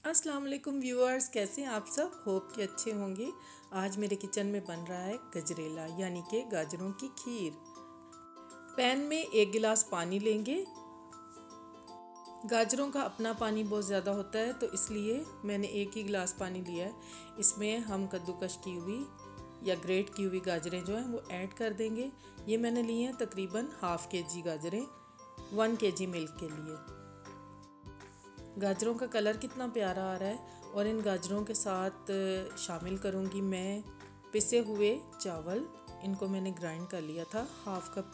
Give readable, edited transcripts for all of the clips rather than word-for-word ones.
अस्सलाम वालेकुम व्यूअर्स, कैसे हैं आप सब। होप कि अच्छे होंगे। आज मेरे किचन में बन रहा है गजरेला यानी कि गाजरों की खीर। पैन में 1 गिलास पानी लेंगे। गाजरों का अपना पानी बहुत ज़्यादा होता है तो इसलिए मैंने 1 ही गिलास पानी लिया है। इसमें हम कद्दूकश की हुई या ग्रेट की हुई गाजरें जो हैं वो ऐड कर देंगे। ये मैंने लिए हैं तकरीबन ½ kg गाजरें 1 kg मिल्क के लिए। गाजरों का कलर कितना प्यारा आ रहा है। और इन गाजरों के साथ शामिल करूँगी मैं पिसे हुए चावल। इनको मैंने ग्राइंड कर लिया था। ½ कप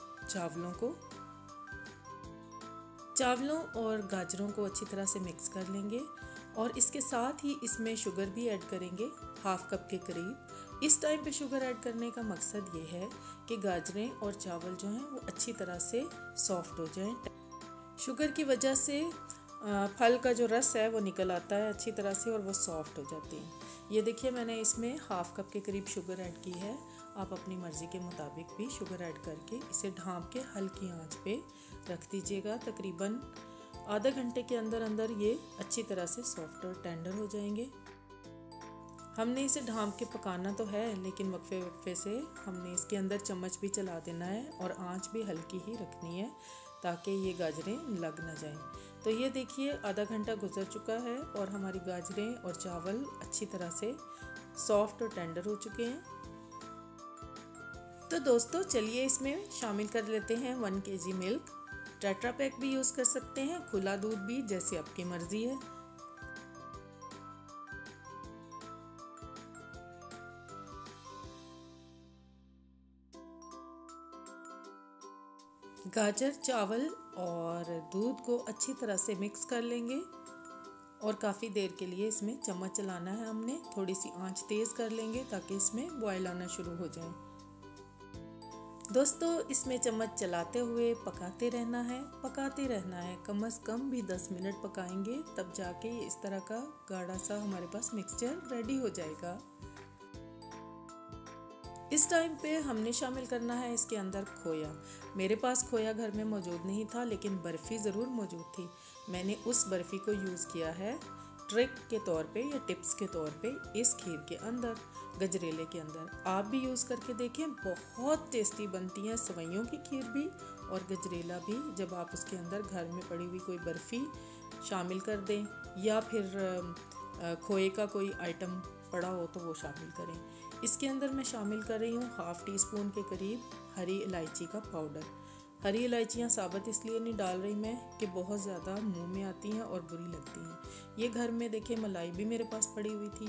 चावलों और गाजरों को अच्छी तरह से मिक्स कर लेंगे। और इसके साथ ही इसमें शुगर भी ऐड करेंगे ½ कप के करीब। इस टाइम पे शुगर ऐड करने का मकसद ये है कि गाजरें और चावल जो हैं वो अच्छी तरह से सॉफ्ट हो जाएं। शुगर की वजह से फल का जो रस है वो निकल आता है अच्छी तरह से और वो सॉफ्ट हो जाती हैं। ये देखिए मैंने इसमें ½ कप के करीब शुगर ऐड की है। आप अपनी मर्ज़ी के मुताबिक भी शुगर ऐड करके इसे ढाँप के हल्की आंच पे रख दीजिएगा। तकरीबन आधे घंटे के अंदर अंदर ये अच्छी तरह से सॉफ्ट और टेंडर हो जाएंगे। हमने इसे ढाँप के पकाना तो है लेकिन वक्फे वक्फे से हमने इसके अंदर चम्मच भी चला देना है और आंच भी हल्की ही रखनी है ताकि ये गाजरें लग ना जाएं। तो ये देखिए आधा घंटा गुजर चुका है और हमारी गाजरें और चावल अच्छी तरह से सॉफ्ट और टेंडर हो चुके हैं। तो दोस्तों चलिए इसमें शामिल कर लेते हैं 1 kg मिल्क। टेट्रा पैक भी यूज़ कर सकते हैं, खुला दूध भी, जैसे आपकी मर्ज़ी है। गाजर, चावल और दूध को अच्छी तरह से मिक्स कर लेंगे और काफ़ी देर के लिए इसमें चम्मच चलाना है हमने। थोड़ी सी आंच तेज़ कर लेंगे ताकि इसमें बॉयल आना शुरू हो जाए। दोस्तों इसमें चम्मच चलाते हुए पकाते रहना है। कम से कम भी 10 मिनट पकाएंगे तब जाके इस तरह का गाढ़ा सा हमारे पास मिक्सचर रेडी हो जाएगा। इस टाइम पे हमने शामिल करना है इसके अंदर खोया। मेरे पास खोया घर में मौजूद नहीं था लेकिन बर्फ़ी ज़रूर मौजूद थी। मैंने उस बर्फ़ी को यूज़ किया है ट्रिक के तौर पे या टिप्स के तौर पे इस खीर के अंदर, गजरेले के अंदर। आप भी यूज़ करके देखें, बहुत टेस्टी बनती हैं सेवइयों की खीर भी और गजरेला भी। जब आप उसके अंदर घर में पड़ी हुई कोई बर्फ़ी शामिल कर दें या फिर खोए का कोई आइटम पड़ा हो तो वो शामिल करें। इसके अंदर मैं शामिल कर रही हूँ ½ टीस्पून के करीब हरी इलायची का पाउडर। हरी इलायचियाँ साबुत इसलिए नहीं डाल रही मैं कि बहुत ज़्यादा मुंह में आती हैं और बुरी लगती हैं। ये घर में देखिए मलाई भी मेरे पास पड़ी हुई थी,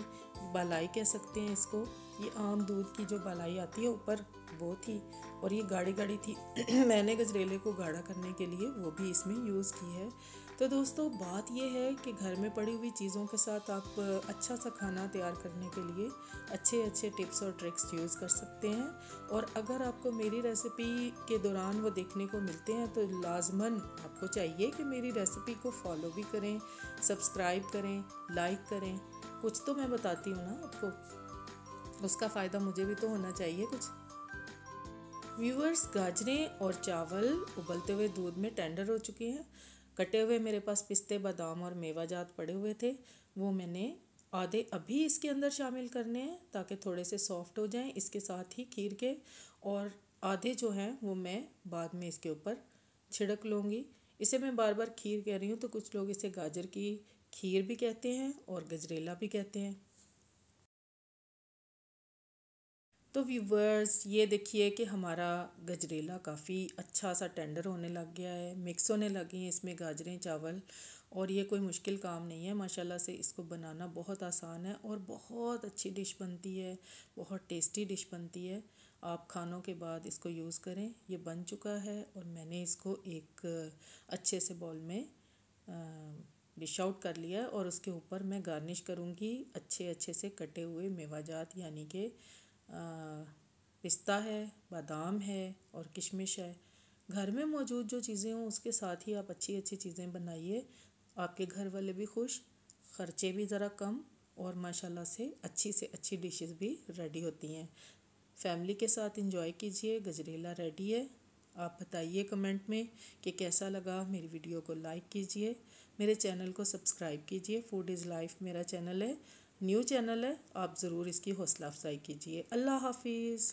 बालाई कह सकते हैं इसको। ये आम दूध की जो बालाई आती है ऊपर वो थी और ये गाढ़ी गाढ़ी थी। मैंने गजरेले को गाढ़ा करने के लिए वो भी इसमें यूज़ की है। तो दोस्तों बात यह है कि घर में पड़ी हुई चीज़ों के साथ आप अच्छा सा खाना तैयार करने के लिए अच्छे टिप्स और ट्रिक्स यूज़ कर सकते हैं। और अगर आपको मेरी रेसिपी के दौरान वो देखने को मिलते हैं तो लाजमन आपको चाहिए कि मेरी रेसिपी को फॉलो भी करें, सब्सक्राइब करें, लाइक करें। कुछ तो मैं बताती हूँ ना आपको, उसका फ़ायदा मुझे भी तो होना चाहिए कुछ। व्यूअर्स, गाजरें और चावल उबलते हुए दूध में टेंडर हो चुके हैं। कटे हुए मेरे पास पिस्ते, बादाम और मेवाजात पड़े हुए थे, वो मैंने आधे अभी इसके अंदर शामिल करने हैं ताकि थोड़े से सॉफ्ट हो जाएं इसके साथ ही खीर के। और आधे जो हैं वो मैं बाद में इसके ऊपर छिड़क लूँगी। इसे मैं बार बार खीर कह रही हूँ तो कुछ लोग इसे गाजर की खीर भी कहते हैं और गजरेला भी कहते हैं। तो व्यूवर्स ये देखिए कि हमारा गजरेला काफ़ी अच्छा सा टेंडर होने लग गया है, मिक्स होने लगी हैं इसमें गाजरें, चावल। और ये कोई मुश्किल काम नहीं है, माशाल्लाह से इसको बनाना बहुत आसान है और बहुत अच्छी डिश बनती है, बहुत टेस्टी डिश बनती है। आप खानों के बाद इसको यूज़ करें। ये बन चुका है और मैंने इसको एक अच्छे से बाउल में डिश आउट कर लिया और उसके ऊपर मैं गार्निश करूँगी अच्छे से कटे हुए मेवाजात यानी कि पिस्ता है, बादाम है और किशमिश है। घर में मौजूद जो चीज़ें हों उसके साथ ही आप अच्छी चीज़ें बनाइए। आपके घर वाले भी खुश, ख़र्चे भी ज़रा कम और माशाल्लाह से अच्छी डिशेस भी रेडी होती हैं। फैमिली के साथ इंजॉय कीजिए। गजरेला रेडी है। आप बताइए कमेंट में कि कैसा लगा। मेरी वीडियो को लाइक कीजिए। मेरे चैनल को सब्सक्राइब कीजिए। फूड इज़ लाइफ मेरा चैनल है, न्यू चैनल है, आप ज़रूर इसकी हौसला अफजाई कीजिए। अल्लाह हाफिज़।